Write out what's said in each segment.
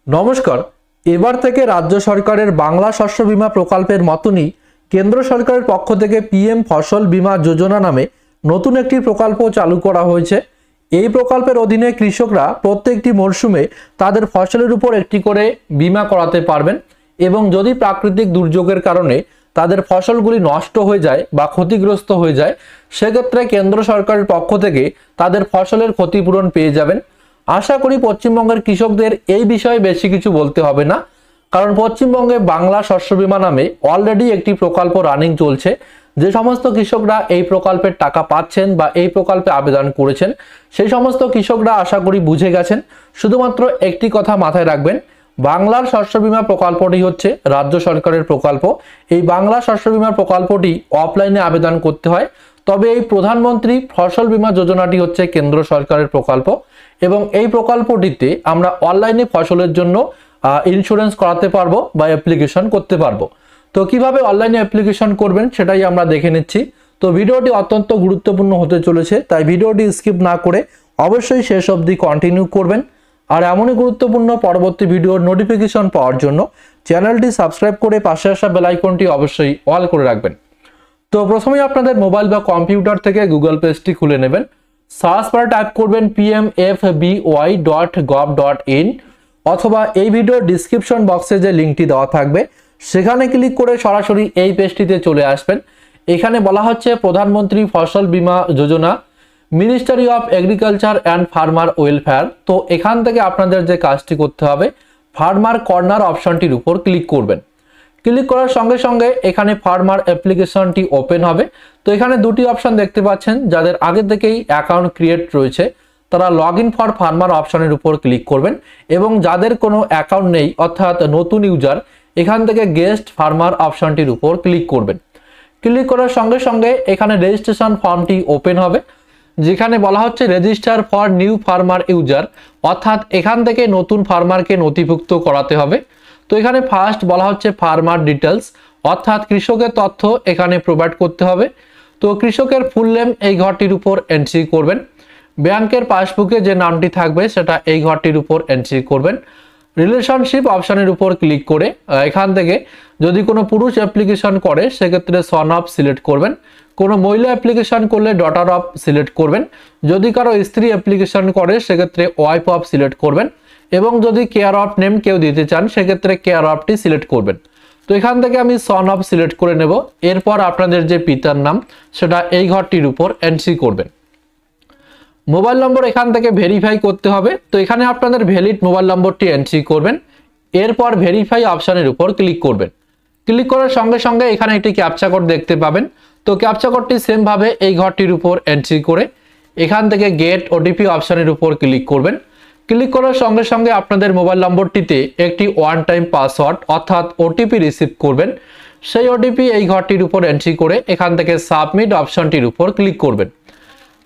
নমস্কার। এবার থেকে রাজ্য সরকারের বাংলা শস্য বীমা প্রকল্পের মতনই কেন্দ্র সরকারের পক্ষ থেকে পিএম ফসল বীমা যোজনা নামে নতুন একটি প্রকল্প চালু করা হয়েছে। এই প্রকল্পের অধীনে কৃষকরা প্রত্যেকটি মরশুমে তাদের ফসলের উপর একটি করে বীমা করাতে পারবেন এবং যদি প্রাকৃতিক দুর্যোগের কারণে তাদের ফসলগুলি নষ্ট হয়ে যায় বা ক্ষতিগ্রস্ত হয়ে যায়, সেক্ষেত্রে কেন্দ্র সরকারের পক্ষ থেকে তাদের ফসলের ক্ষতিপূরণ পেয়ে যাবেন। আশা করি পশ্চিমবঙ্গের কৃষকদের এই বিষয়ে বেশি কিছু বলতে হবে না, কারণ পশ্চিমবঙ্গে বাংলা শস্য বীমা নামে অলরেডি একটি প্রকল্প রানিং চলছে। যে সমস্ত কৃষকরা এই প্রকল্পের টাকা পাচ্ছেন বা এই প্রকল্পে আবেদন করেছেন, সেই সমস্ত কৃষকরা আশা করি বুঝে গেছেন। শুধুমাত্র একটি কথা মাথায় রাখবেন, বাংলার শস্য বীমা প্রকল্পটি হচ্ছে রাজ্য সরকারের প্রকল্প। এই বাংলা শস্য বীমা প্রকল্পটি অফলাইনে আবেদন করতে হয়, তবে এই প্রধানমন্ত্রী ফসল বীমা যোজনাটি হচ্ছে কেন্দ্র সরকারের প্রকল্প এবং এই প্রকল্পটিতে আমরা অনলাইনে ফসলের জন্য ইন্স্যুরেন্স করাতে পারবো বা অ্যাপ্লিকেশন করতে পারবো। তো কিভাবে অনলাইনে অ্যাপ্লিকেশন করবেন সেটাই আমরা দেখে নিচ্ছি। তো ভিডিওটি অত্যন্ত গুরুত্বপূর্ণ হতে চলেছে, তাই ভিডিওটি স্কিপ না করে অবশ্যই শেষ অবধি কন্টিনিউ করবেন। আর এমনই গুরুত্বপূর্ণ পরবর্তী ভিডিওর নোটিফিকেশন পাওয়ার জন্য চ্যানেলটি সাবস্ক্রাইব করে পাশে আসা বেল আইকনটি অবশ্যই অল করে রাখবেন। তো প্রথমেই আপনাদের মোবাইল বা কম্পিউটার থেকে গুগল পেজটি খুলে নেবেন। সার্চ বারে টাইপ করবেন pmfby.gov.in অথবা এই ভিডিওর ডিসক্রিপশন বক্সে যে লিঙ্কটি দেওয়া থাকবে সেখানে ক্লিক করে সরাসরি এই পেজটিতে চলে আসবেন। এখানে বলা হচ্ছে Pradhan Mantri Fasal Bima Yojana, ministry of agriculture and farmer welfare. তো এখান থেকে আপনাদের যে কাজটি করতে হবে, ফার্মার কর্নার অপশনটির উপর ক্লিক করবেন। ক্লিক করার সঙ্গে সঙ্গে এখানে ফার্মার অ্যাপ্লিকেশনটি ওপেন হবে। তো এখানে দুটি অপশন দেখতে পাচ্ছেন, যাদের আগে থেকেই অ্যাকাউন্ট ক্রিয়েট রয়েছে তারা লগ ইন ফর ফার্মার অপশনের উপর ক্লিক করবেন এবং যাদের কোনো অ্যাকাউন্ট নেই অর্থাৎ নতুন ইউজার, এখান থেকে গেস্ট ফার্মার অপশনটির উপর ক্লিক করবেন। ক্লিক করার সঙ্গে সঙ্গে এখানে রেজিস্ট্রেশন ফর্মটি ওপেন হবে, যেখানে বলা হচ্ছে register for new farmer user, অর্থাৎ এখান থেকে নতুন ফার্মারকে নথিভুক্ত করাতে হবে। তো এখানে ফার্স্ট বলা হচ্ছে ফার্মার ডিটেলস, অর্থাৎ কৃষকের তথ্য এখানে প্রোভাইড করতে হবে। তো কৃষকের ফুল নেম এই ঘরটির উপর এন্ট্রি করবেন। ব্যাংকের পাসবুকে যে নামটি থাকবে সেটা এই ঘরটির উপর এন্ট্রি করবেন। রিলেশনশিপ অপশনের উপর ক্লিক করে এখান থেকে যদি কোনো পুরুষ অ্যাপ্লিকেশন করে সেক্ষেত্রে সন অফ সিলেক্ট করবেন, কোনো মহিলা অ্যাপ্লিকেশন করলে ডটার অফ সিলেক্ট করবেন, যদি কারো স্ত্রী অ্যাপ্লিকেশন করে সেক্ষেত্রে ওয়াইফ অফ সিলেক্ট করবেন এবং যদি কেয়ার অফ নেম কেউ দিতে চান সেক্ষেত্রে কেয়ার অফটি সিলেক্ট করবেন। তো এখান থেকে আমি সন অফ সিলেক্ট করে নেব। এরপর আপনাদের যে পিতার নাম সেটা এই ঘরটির উপর এন্ট্রি করবেন। মোবাইল নম্বর এখান থেকে ভেরিফাই করতে হবে। তো এখানে আপনাদের ভ্যালিড মোবাইল নম্বরটি এন্ট্রি করবেন। এরপর ভেরিফাই অপশনের উপর ক্লিক করবেন। ক্লিক করার সঙ্গে সঙ্গে এখানে একটি ক্যাপচা কোড দেখতে পাবেন। তো ক্যাপচা কোডটি সেম ভাবে এই ঘরটির উপর এন্ট্রি করে এখান থেকে গেট ওটিপি অপশনের উপর ক্লিক করবেন। ক্লিক করার সঙ্গে সঙ্গে আপনাদের মোবাইল নম্বরটিতে একটি ওয়ান টাইম পাসওয়ার্ড অর্থাৎ ওটিপি রিসিভ করবেন। সেই ওটিপি এই ঘরটির উপর এন্ট্রি করে এখান থেকে সাবমিট অপশনটির উপর ক্লিক করবেন।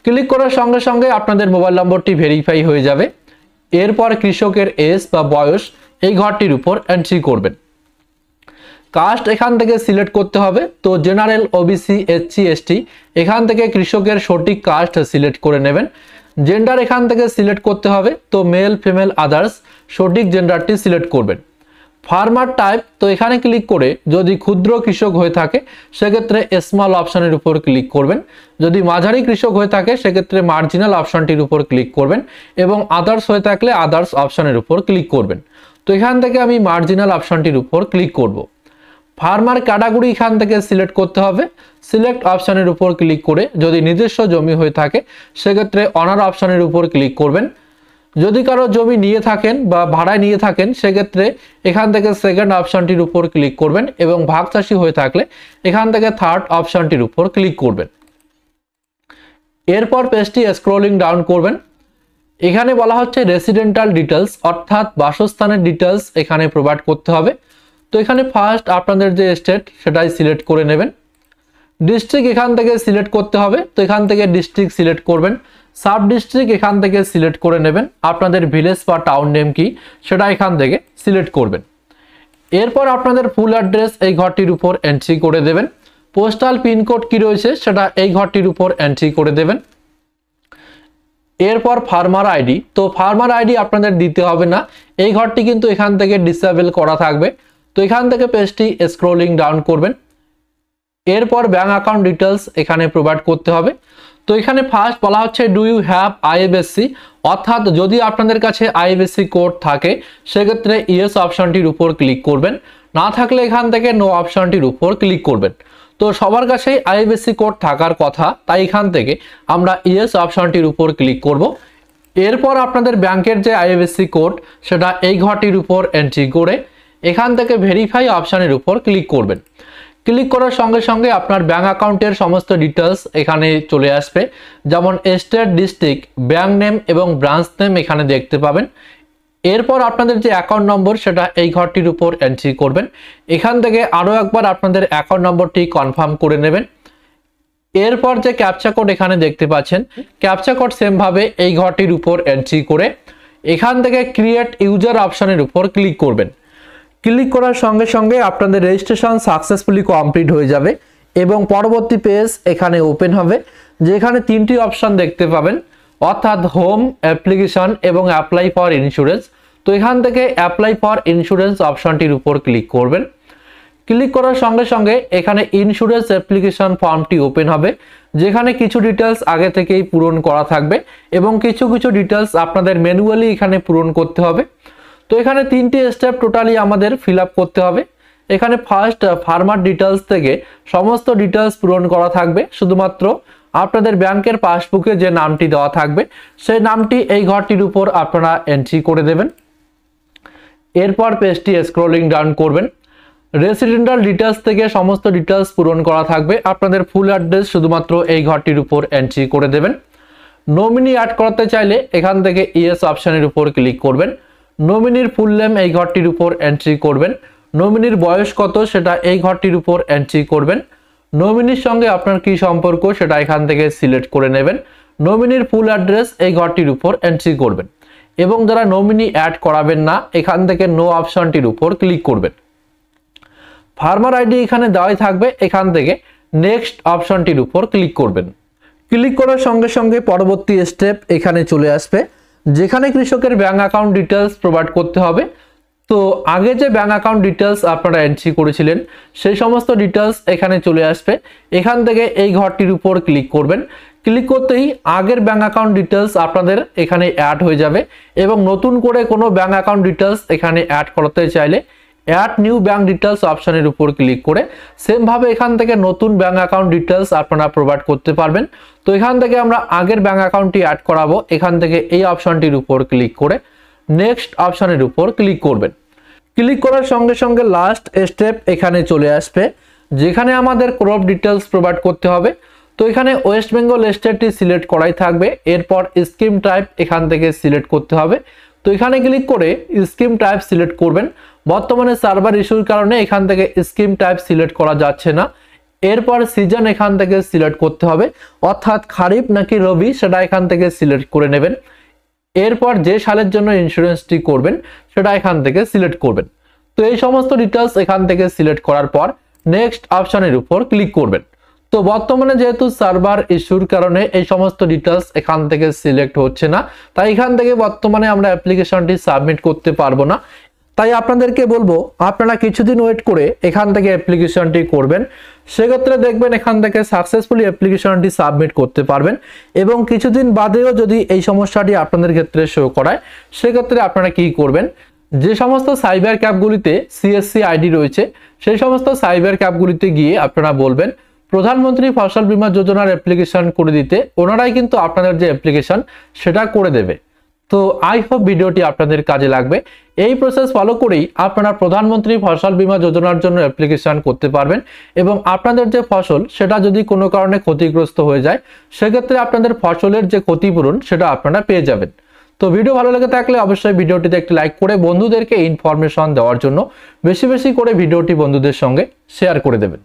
ক্লিক করার সঙ্গে সঙ্গে আপনাদের মোবাইল নম্বরটি ভেরিফাই হয়ে যাবে। এরপর কৃষকের এজ বা বয়স এই ঘরটির উপর এন্ট্রি করবেন। কাস্ট এখান থেকে সিলেক্ট করতে হবে। তো জেনারেল, ওবিসি, এসসি, এসটি এখান থেকে কৃষকের সঠিক কাস্ট সিলেক্ট করে নেবেন। জেন্ডার এখান থেকে সিলেক্ট করতে হবে। তো মেল, ফিমেল, আদার্স সঠিক জেন্ডারটি সিলেক্ট করবেন। ফার্মার টাইপ, তো এখানে ক্লিক করে যদি ক্ষুদ্র কৃষক হয়ে থাকে সেক্ষেত্রে স্মল অপশনের উপর ক্লিক করবেন, যদি মাঝারি কৃষক হয়ে থাকে সেক্ষেত্রে মার্জিনাল অপশনটির উপর ক্লিক করবেন এবং আদার্স হয়ে থাকলে আদার্স অপশনের উপর ক্লিক করবেন। তো এখান থেকে আমি মার্জিনাল অপশনটির উপর ক্লিক করব। ফার্মার ক্যাটাগরি এখান থেকে সিলেক্ট করতে হবে। সিলেক্ট অপশনের উপর ক্লিক করে যদি নিজস্ব জমি হয়ে থাকে সেক্ষেত্রে অনার অপশনের উপর ক্লিক করবেন। যদি কারো জমি নিয়ে থাকেন বা ভাড়ায় নিয়ে থাকেন সেক্ষেত্রে এখান থেকে সেকেন্ড অপশনটির উপর ক্লিক করবেন এবং ভাগ চাষি হয়ে থাকলে এখান থেকে থার্ড অপশনটির উপর ক্লিক করবেন। এরপর পেজটি স্ক্রলিং ডাউন করবেন। এখানে বলা হচ্ছে রেসিডেন্টাল ডিটেলস, অর্থাৎ বাসস্থানের ডিটেলস এখানে প্রোভাইড করতে হবে। তো এখানে ফার্স্ট আপনাদের যে স্টেট সেটাই সিলেক্ট করে নেবেন। ডিস্ট্রিক্ট এখান থেকে সিলেক্ট করতে হবে। তো এখান থেকে ডিস্ট্রিক্ট সিলেক্ট করবেন। সাব ডিস্ট্রিক্ট এখান থেকে সিলেক্ট করে নেবেন। আপনাদের ভিলেজ বা টাউন নেম কি সেটা এখান থেকে সিলেক্ট করবেন। এরপর আপনাদের ফুল অ্যাড্রেস এই ঘরটির উপর এন্ট্রি করে দেবেন। পোস্টাল পিনকোড কি রয়েছে সেটা এই ঘরটির উপর এন্ট্রি করে দেবেন। এরপর ফার্মার আইডি, তো ফার্মার আইডি আপনাদের দিতে হবে না, এই ঘরটি কিন্তু এখান থেকে ডিসেবল করা থাকবে। তো এখান থেকে পেজটি স্ক্রলিং ডাউন করবেন। এরপর ব্যাঙ্ক অ্যাকাউন্ট ডিটেলস এখানে প্রোভাইড করতে হবে। তো এখানে ফার্স্ট বলা হচ্ছে ডু ইউ হ্যাভ আইএফএসসি, অর্থাৎ যদি আপনাদের কাছে আইএফএসসি কোড থাকে সেক্ষেত্রে ইয়েস অপশনটির উপর ক্লিক করবেন, না থাকলে এখান থেকে নো অপশনটির উপর ক্লিক করবেন। তো সবার কাছেই আইএফএসসি কোড থাকার কথা, তাই এখান থেকে আমরা ইয়েস অপশনটির উপর ক্লিক করব। এরপর আপনাদের ব্যাংকের যে আইএফএসসি কোড সেটা এই ঘরটির উপর এন্ট্রি করে এখান থেকে ভেরিফাই অপশনের উপর ক্লিক করবেন। ক্লিক করার সঙ্গে সঙ্গে আপনার ব্যাঙ্ক অ্যাকাউন্টের সমস্ত ডিটেলস এখানে চলে আসবে, যেমন স্টেট, ডিস্ট্রিক্ট, ব্যাঙ্ক নেম এবং ব্রাঞ্চ নেম এখানে দেখতে পাবেন। এরপর আপনাদের যে অ্যাকাউন্ট নম্বর সেটা এই ঘরটির উপর এন্ট্রি করবেন। এখান থেকে আরও একবার আপনাদের অ্যাকাউন্ট নম্বরটি কনফার্ম করে নেবেন। এরপর যে ক্যাপচা কোড এখানে দেখতে পাচ্ছেন, ক্যাপচা কোড সেমভাবে এই ঘরটির উপর এন্ট্রি করে এখান থেকে ক্রিয়েট ইউজার অপশনের উপর ক্লিক করবেন। ক্লিক করার সঙ্গে সঙ্গে আপনাদের রেজিস্ট্রেশন সাকসেসফুলি কমপ্লিট হয়ে যাবে এবং পরবর্তী পেজ এখানে ওপেন হবে, যেখানে তিনটি অপশন দেখতে পাবেন, অর্থাৎ হোম, অ্যাপ্লিকেশন এবং অ্যাপ্লাই ফর ইন্স্যুরেন্স। তো এখান থেকে অ্যাপ্লাই ফর ইন্স্যুরেন্স অপশনটির উপর ক্লিক করবেন। ক্লিক করার সঙ্গে সঙ্গে এখানে ইন্স্যুরেন্স অ্যাপ্লিকেশন ফর্মটি ওপেন হবে, যেখানে কিছু ডিটেলস আগে থেকেই পূরণ করা থাকবে এবং কিছু ডিটেলস আপনাদের ম্যানুয়ালি এখানে পূরণ করতে হবে। তো এখানে তিনটি স্টেপ টোটালি আমাদের ফিল আপ করতে হবে। এখানে ফার্স্ট ফার্মার ডিটেলস থেকে সমস্ত ডিটেলস পূরণ করা থাকবে, শুধুমাত্র আপনাদের ব্যাংকের পাসবুকে যে নামটি দেওয়া থাকবে সেই নামটি এই ঘরটির উপর আপনারা এন্ট্রি করে দেবেন। এরপর পেজটি স্ক্রলিং ডাউন করবেন। রেসিডেন্টাল ডিটেলস থেকে সমস্ত ডিটেলস পূরণ করা থাকবে, আপনাদের ফুল অ্যাড্রেস শুধুমাত্র এই ঘরটির উপর এন্ট্রি করে দেবেন। নমিনি অ্যাড করতে চাইলে এখান থেকে ইয়েস অপশনের উপর ক্লিক করবেন। নমিনির ফুল নেম এই ঘরটির উপর এন্ট্রি করবেন। নমিনির বয়স কত সেটা এই ঘরটির উপর এন্ট্রি করবেন। নমিনির সঙ্গে আপনার কি সম্পর্ক সেটা এখান থেকে সিলেক্ট করে নেবেন। নমিনির ফুল অ্যাড্রেস এই ঘরটির উপর এন্ট্রি করবেন এবং যারা নমিনি অ্যাড করাবেন না এখান থেকে নো অপশনটির উপর ক্লিক করবেন। ফার্মার আইডি এখানে দেওয়াই থাকবে, এখান থেকে নেক্সট অপশনটির উপর ক্লিক করবেন। ক্লিক করার সঙ্গে সঙ্গে পরবর্তী স্টেপ এখানে চলে আসবে, যেখানে কৃষকের ব্যাঙ্ক অ্যাকাউন্ট ডিটেলস প্রোভাইড করতে হবে। তো আগে যে ব্যাঙ্ক অ্যাকাউন্ট ডিটেলস আপনারা এন্ট্রি করেছিলেন সেই সমস্ত ডিটেলস এখানে চলে আসবে। এখান থেকে এই ঘরটির উপর ক্লিক করবেন। ক্লিক করতেই আগের ব্যাঙ্ক অ্যাকাউন্ট ডিটেলস আপনাদের এখানে অ্যাড হয়ে যাবে এবং নতুন করে কোনো ব্যাঙ্ক অ্যাকাউন্ট ডিটেলস এখানে অ্যাড করতে চাইলে অ্যাড নিউ ব্যাঙ্ক ডিটেলস অপশনের উপর ক্লিক করে সেমভাবে এখান থেকে নতুন ব্যাঙ্ক অ্যাকাউন্ট ডিটেলস আপনারা প্রোভাইড করতে পারবেন। তো এখান থেকে আমরা আগের ব্যাঙ্ক অ্যাকাউন্টটি অ্যাড করাবো, এখান থেকে এই অপশনটির উপর ক্লিক করে নেক্সট অপশনের উপর ক্লিক করবেন। ক্লিক করার সঙ্গে সঙ্গে লাস্ট স্টেপ এখানে চলে আসবে, যেখানে আমাদের ক্রপ ডিটেলস প্রোভাইড করতে হবে। তো এখানে ওয়েস্ট বেঙ্গল স্টেটটি সিলেক্ট করাই থাকবে। এরপর স্কিম টাইপ এখান থেকে সিলেক্ট করতে হবে। তো এখানে ক্লিক করে স্কিম টাইপ সিলেক্ট করবেন। বর্তমানে সার্ভার ইস্যুর কারণে এখান থেকে স্কিম টাইপ সিলেক্ট করা যাচ্ছে না। এরপর সিজন এখান থেকে সিলেক্ট করতে হবে, অর্থাৎ খারিফ নাকি রবি সেটা এখান থেকে সিলেক্ট করে নেবেন। এরপর যে সালের জন্য ইন্স্যুরেন্সটি করবেন সেটা এখান থেকে সিলেক্ট করবেন। তো এই সমস্ত ডিটেলস এখান থেকে সিলেক্ট করার পর নেক্সট অপশনের উপর ক্লিক করবেন। তো বর্তমানে যেহেতু সার্ভার ইস্যুর কারণে এই সমস্ত ডিটেলস এখান থেকে সিলেক্ট হচ্ছে না, তাই এখান থেকে বর্তমানে আমরা অ্যাপ্লিকেশনটি সাবমিট করতে পারবো না। তাই আপনাদেরকে বলবো আপনারা কিছুদিন ওয়েট করে এখান থেকে অ্যাপ্লিকেশনটি করবেন, সেক্ষেত্রে দেখবেন এখান থেকে সাকসেসফুলি অ্যাপ্লিকেশনটি সাবমিট করতে পারবেন। এবং কিছুদিন বাদেও যদি এই সমস্যাটি আপনাদের ক্ষেত্রে শো করায় সেক্ষেত্রে আপনারা কি করবেন, যে সমস্ত সাইবার ক্যাবগুলিতে সিএসসি আইডি রয়েছে সেই সমস্ত সাইবার ক্যাবগুলিতে গিয়ে আপনারা বলবেন প্রধানমন্ত্রী ফসল বীমা যোজনার অ্যাপ্লিকেশন করে দিতে, ওনারাই কিন্তু আপনাদের যে অ্যাপ্লিকেশন সেটা করে দেবে। তো আই হোপ ভিডিওটি আপনাদের কাজে লাগবে। এই প্রসেস ফলো করেই আপনারা প্রধানমন্ত্রী ফসল বীমা যোজনার জন্য অ্যাপ্লিকেশন করতে পারবেন এবং আপনাদের যে ফসল সেটা যদি কোনো কারণে ক্ষতিগ্রস্ত হয়ে যায় সেক্ষেত্রে আপনাদের ফসলের যে ক্ষতিপূরণ সেটা আপনারা পেয়ে যাবেন। তো ভিডিও ভালো লেগে থাকলে অবশ্যই ভিডিওটিতে একটি লাইক করে বন্ধুদেরকে ইনফরমেশন দেওয়ার জন্য বেশি বেশি করে ভিডিওটি বন্ধুদের সঙ্গে শেয়ার করে দেবেন।